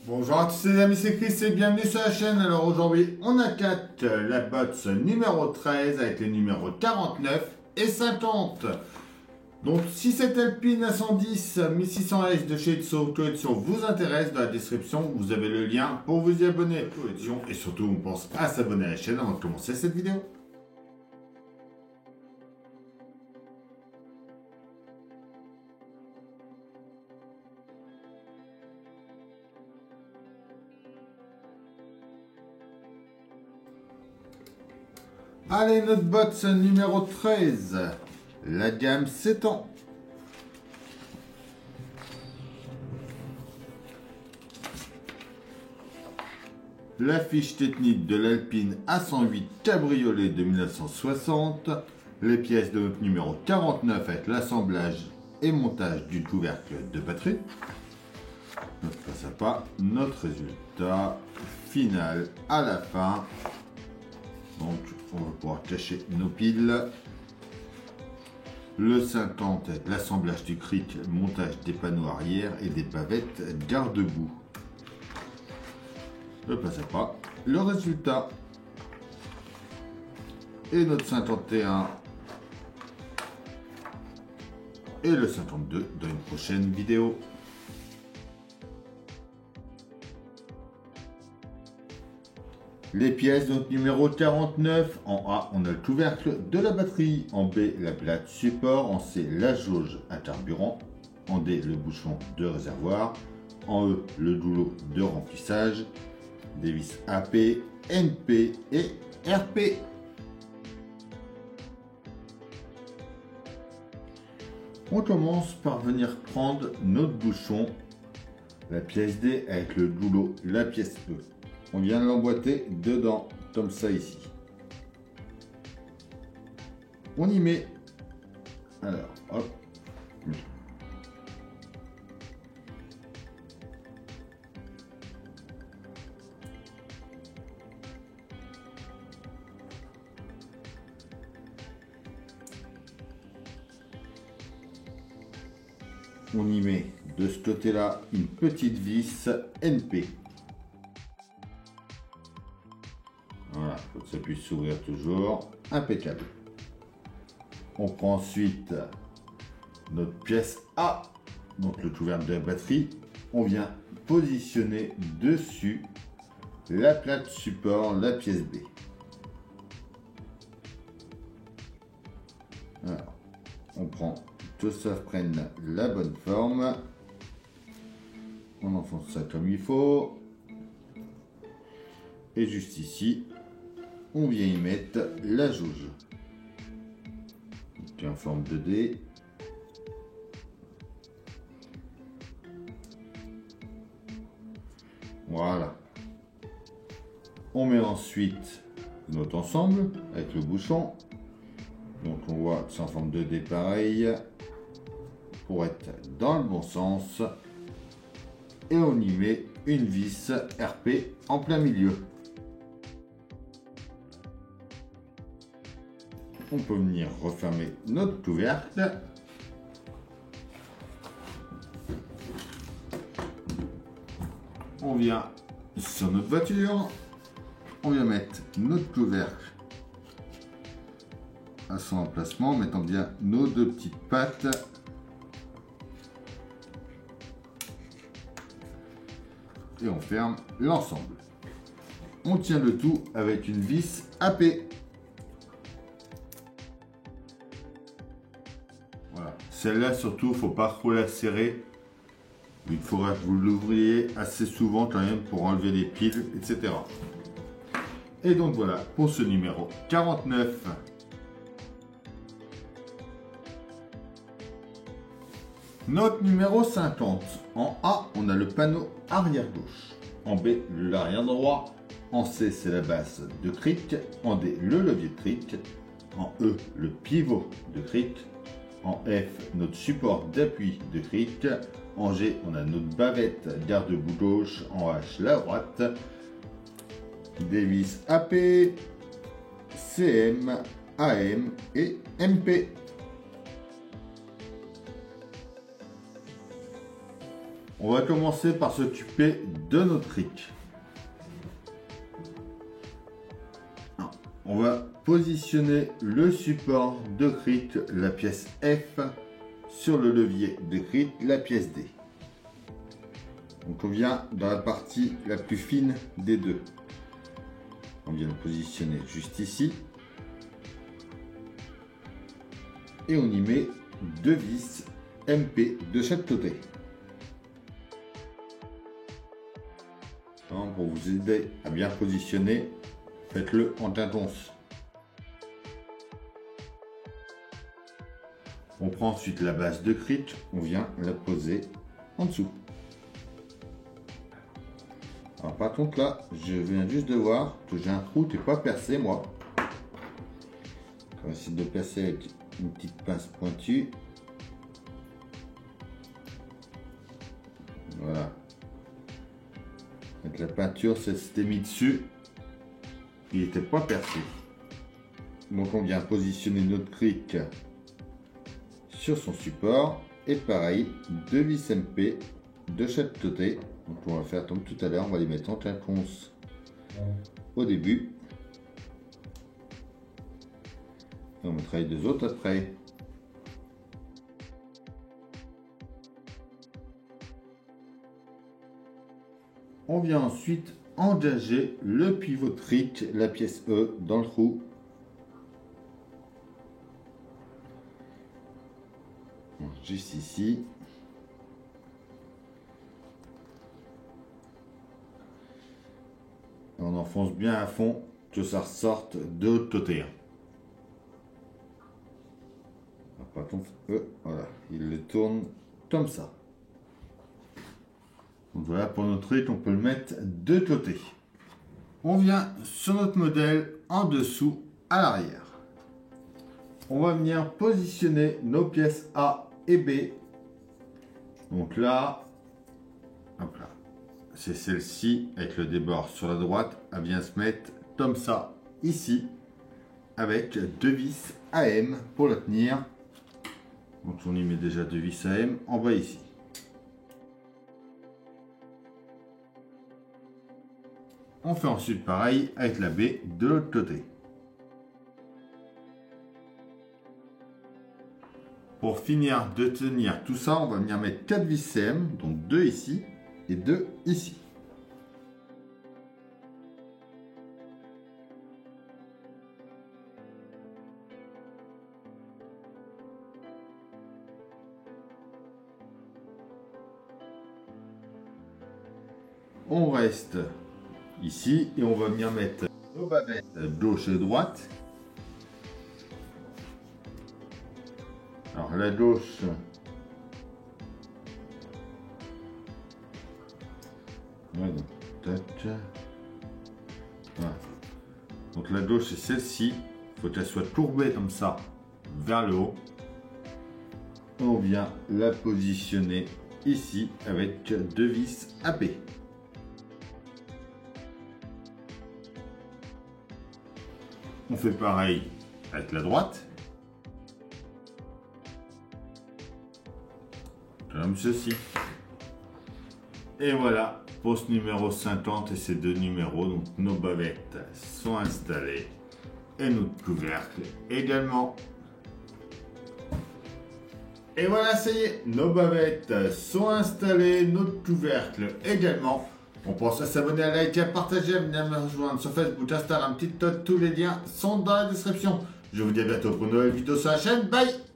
Bonjour à tous les amis, c'est Chris et bienvenue sur la chaîne. Alors aujourd'hui, on accatte la box numéro 13 avec les numéros 49 et 50. Donc si cette Alpine à 110 1600S de chez Itso Collection vous intéresse, dans la description, vous avez le lien pour vous y abonner. Et surtout, on pense à s'abonner à la chaîne avant de commencer cette vidéo. Allez, notre box numéro 13, la gamme s'étend. La fiche technique de l'Alpine A108 Cabriolet de 1960, les pièces de notre numéro 49 avec l'assemblage et montage du couvercle de batterie. Notre passe à pas, notre résultat final à la fin. Donc, on va pouvoir cacher nos piles. Le 50 avec l'assemblage du cric, montage des panneaux arrière et des bavettes garde-boue. Le passe à pas, le résultat. Et notre 51 et le 52 dans une prochaine vidéo. Les pièces, donc numéro 49, en A, on a le couvercle de la batterie, en B, la plate support, en C, la jauge à carburant, en D, le bouchon de réservoir, en E, le goulot de remplissage, des vis AP, NP et RP. On commence par venir prendre notre bouchon, la pièce D avec le goulot, la pièce E. On vient l'emboîter dedans, comme ça ici. On y met. Alors, hop. On y met de ce côté-là une petite vis NP. Voilà, faut que ça puisse s'ouvrir toujours. Impeccable. On prend ensuite notre pièce A, donc le couvercle de la batterie. On vient positionner dessus la plate support, la pièce B. Alors, on prend que ça prenne la bonne forme. On enfonce ça comme il faut. Et juste ici, on vient y mettre la jauge. Donc en forme de D. Voilà. On met ensuite notre ensemble avec le bouchon. Donc on voit que c'est en forme de D pareil. Pour être dans le bon sens. Et on y met une vis RP en plein milieu. On peut venir refermer notre couvercle. On vient sur notre voiture. On vient mettre notre couvercle à son emplacement, en mettant bien nos deux petites pattes. Et on ferme l'ensemble. On tient le tout avec une vis AP. Voilà. Celle-là surtout, faut pas trop la serrer. Il faudra que vous l'ouvriez assez souvent quand même pour enlever les piles, etc. Et donc voilà pour ce numéro 49. Notre numéro 50. En A, on a le panneau arrière gauche. En B, l'arrière droit. En C, c'est la base de cric. En D, le levier de cric. En E, le pivot de cric. En F, notre support d'appui de cric. En G, on a notre bavette garde-boue gauche. En H, la droite. Des vis AP, CM, AM et MP. On va commencer par s'occuper de notre cric. On va positionner le support de cric, la pièce F, sur le levier de cric, la pièce D. Donc on vient dans la partie la plus fine des deux. On vient le positionner juste ici. Et on y met 2 vis MP de chaque côté. Donc, pour vous aider à bien positionner, faites-le en quinconce. On prend ensuite la base de cric, on vient la poser en dessous. Alors par contre là, je viens juste de voir que j'ai un trou qui n'est pas percé moi. On va essayer de percer avec une petite pince pointue. Voilà. Avec la peinture, ça s'était mis dessus. Il n'était pas percé. Donc on vient positionner notre cric sur son support. Et pareil, 2 vis MP de chaque côté. Donc on va faire comme tout à l'heure, on va les mettre en quinconce au début. Et on mettra les 2 autres après. On vient ensuite engager le pivot de cric, la pièce E, dans le trou. Juste ici. On enfonce bien à fond que ça ressorte de l'autre côté. Par contre, voilà, il le tourne comme ça. Donc voilà, pour notre truc, on peut le mettre de côté. On vient sur notre modèle en dessous à l'arrière. On va venir positionner nos pièces A et B. Donc là, hop là. C'est celle-ci avec le débord sur la droite, elle vient se mettre comme ça ici avec 2 vis AM pour la tenir. Donc on y met déjà 2 vis AM en bas ici. On fait ensuite pareil avec la B de l'autre côté. Pour finir de tenir tout ça, on va venir mettre 4 vis CM, donc 2 ici et 2 ici. On reste ici et on va venir mettre nos bavettes gauche et droite. Alors la gauche, voilà. Donc la gauche c'est celle-ci, il faut qu'elle soit courbée comme ça vers le haut. On vient la positionner ici avec 2 vis AP. On fait pareil avec la droite. Comme ceci. Et voilà pour ce numéro 50 et ces 2 numéros. Donc nos bavettes sont installées et notre couvercle également. Et voilà, ça y est, nos bavettes sont installées, notre couvercle également. On pense à s'abonner, à liker, à partager, à venir me rejoindre sur Facebook, Instagram, TikTok, tous les liens sont dans la description. Je vous dis à bientôt pour une nouvelle vidéo sur la chaîne. Bye!